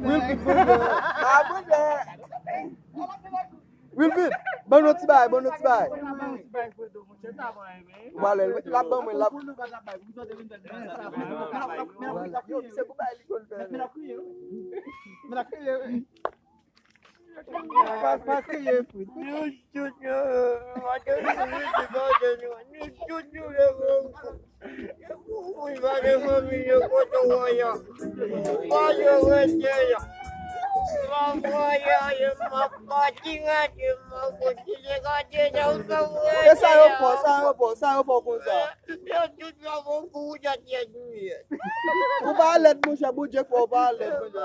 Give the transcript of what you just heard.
Wilfred bunda. Ah bunda. Wilfred, bon nou ti bay, bon nou ti bay. Wale, la ban mwen la. Yo, se kou bay li kon fè. Pas kriye fwi. Sa yo fò kon sa. Ou ba let moun chè bou jek fò ba let moun chè.